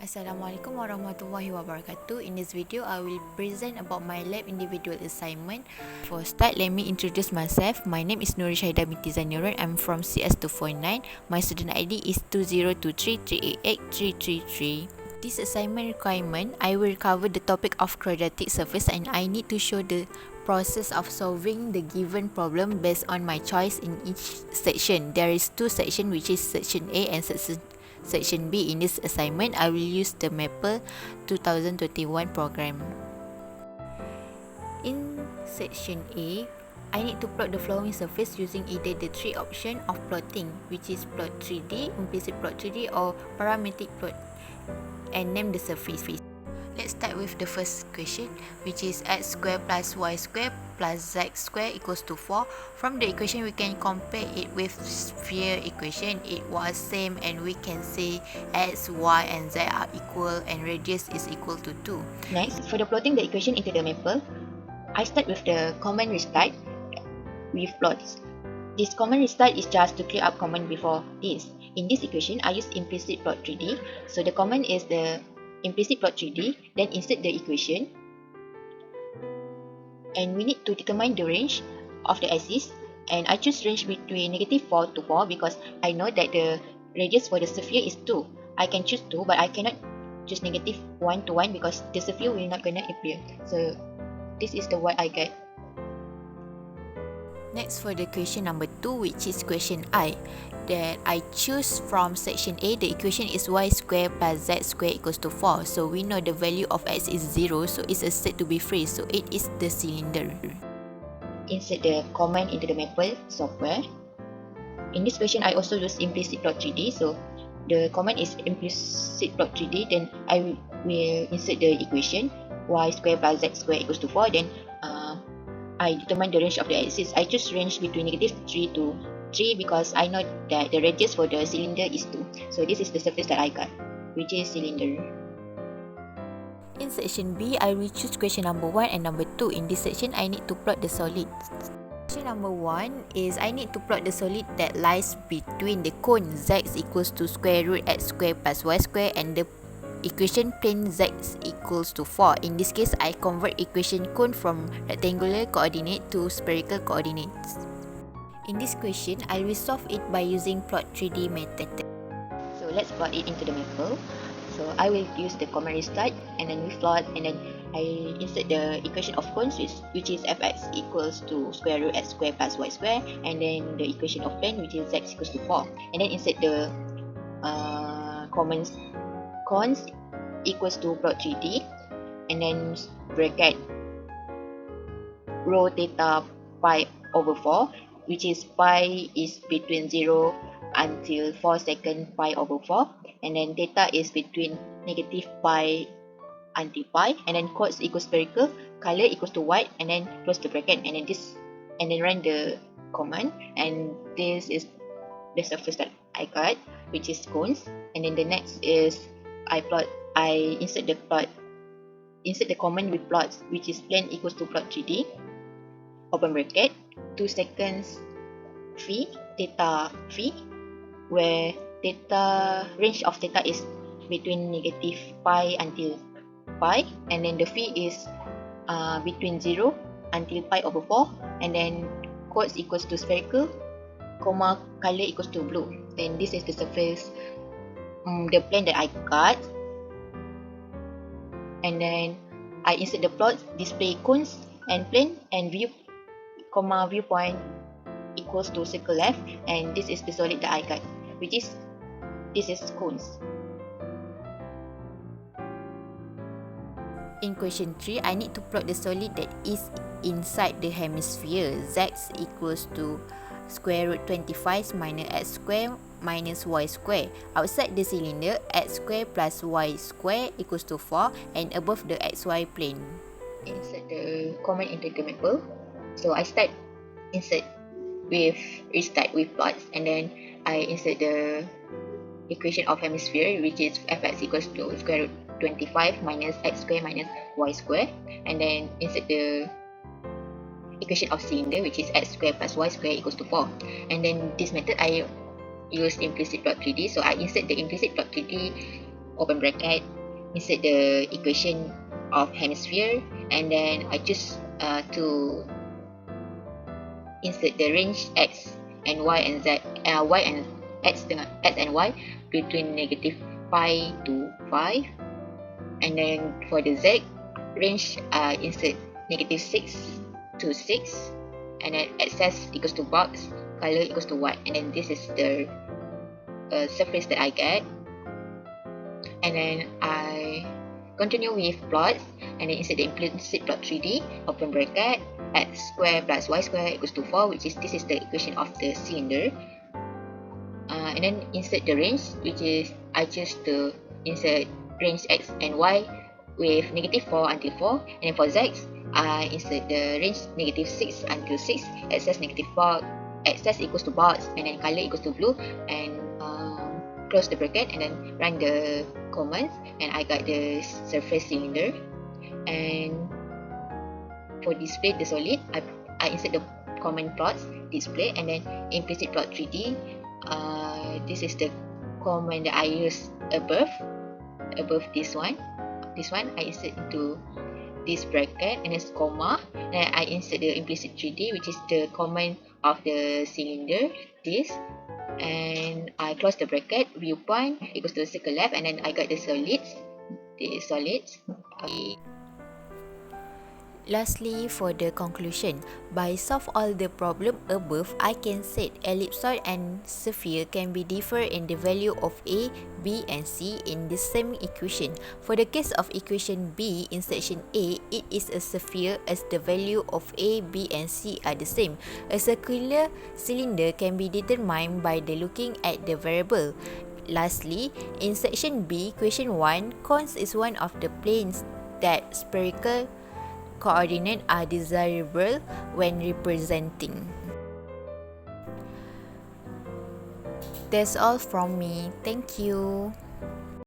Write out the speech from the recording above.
Assalamualaikum warahmatullahi wabarakatuh. In this video, I will present about my lab individual assignment. For start, let me introduce myself. My name is SYAHIDA binti ZANURIN. I'm from CS249. My student ID is 2023388333. This assignment requirement, I will cover the topic of quadratic surface and I need to show the process of solving the given problem based on my choice in each section. There is two sections, which is section A and section B. In this assignment, I will use the MAT491 program. In section A, I need to plot the flowing surface using either the three options of plotting, which is plot 3D, implicit plot 3D or parametric plot, and name the surface. Let's start with the first question, which is x square plus y square plus z square equals to 4. From the equation, we can compare it with sphere equation. It was same and we can say x, y and z are equal and radius is equal to 2. Next, for the plotting the equation into the maple, I start with the common restart with plots. This common restart is just to clear up common before this. In this equation, I use implicit plot 3D. So the common is the implicit plot 3D, then insert the equation. And we need to determine the range of the axis. And I choose range between -4 to 4 because I know that the radius for the sphere is 2. I can choose 2, but I cannot choose -1 to 1 because the sphere will not gonna appear. So this is the what I get. Next, for the question number 2, which is question I, that I choose from section A, the equation is y square plus z square equals to 4. So we know the value of x is 0, so it's said to be free. So it is the cylinder. Insert the command into the Maple software. In this question, I also use implicit plot 3D. So the command is implicit plot 3D. Then I will insert the equation y square plus z square equals to 4. Then I determine the range of the axis. I choose range between -3 to 3 because I know that the radius for the cylinder is 2. So this is the surface that I got, which is cylinder. In section B, I will choose question number 1 and number 2. In this section, I need to plot the solid. Question number 1 is I need to plot the solid that lies between the cone z equals to square root x square plus y square and the equation plane z equals to 4. In this case, I convert equation cone from rectangular coordinate to spherical coordinates. In this question, I will solve it by using plot 3D method. So let's plot it into the maple. So I will use the command restart and then we plot, and then I insert the equation of cones which is fx equals to square root x square plus y square, and then the equation of plane which is z equals to 4, and then insert the cones equals to plot 3D, and then bracket rho theta pi over 4, which is pi is between 0 until 4 second pi over 4, and then theta is between -pi until pi, and then chords equals spherical, color equals to white, and then close the bracket, and then this, and then run the command, and this is the surface that I got, which is cones. And then the next is I insert the command with plots, which is plane equals to plot 3D, open bracket, 2 seconds phi, theta phi, where theta, range of theta is between -pi until pi, and then the phi is between 0 until pi over 4, and then chords equals to spherical, comma, color equals to blue. Then this is the surface, the plane that I got. And then I insert the plots, display cones and plane, and viewpoint equals to circle left, and this is the solid that I got, which is this is cones. In question 3, I need to plot the solid that is inside the hemisphere. Z equals to square root 25 minus x square minus y square. Outside the cylinder, x square plus y square equals to 4, and above the xy plane. Insert the command into the maple. So I insert with restart with plots, and then I insert the equation of hemisphere, which is fx equals to square root 25 minus x square minus y square, and then insert the equation of cylinder, which is x square plus y square equals to 4. And then this method I use implicit plot 3D, so I insert the implicit plot 3D open bracket, insert the equation of hemisphere, and then I choose to insert the range x and y and z, y and x dengan x and y between negative pi to 5, and then for the z range, insert negative 6 to 6, and then axis equals to box, color equals to white, and then this is the surface that I get. And then I continue with plots, and then insert the implicit plot 3D, open bracket, x square plus y square equals to 4, which is, this is the equation of the cylinder. And then insert the range, which is, I choose to insert range x and y with negative 4 until 4, and then for z, I insert the range negative 6 until 6, axis negative 4, axis equals to box, and then color equals to blue, and close the bracket, and then run the commands, and I got the surface cylinder. And for display the solid, I insert the command plots, display, and then implicit plot 3D. This is the command that I use above this one. This one I insert into this bracket, and then comma, then I insert the implicit 3D, which is the command of the cylinder, this, and I close the bracket, viewpoint equals to circle left, and then I got the solids, Okay. Lastly, for the conclusion, by solve all the problem above, I can say ellipsoid and sphere can be differ in the value of A, B and C in the same equation. For the case of equation B in section A, it is a sphere as the value of A, B and C are the same. A circular cylinder can be determined by the looking at the variable. Lastly, in section B, question 1, cons is one of the planes that spherical coordinates are desirable when representing. That's all from me. Thank you.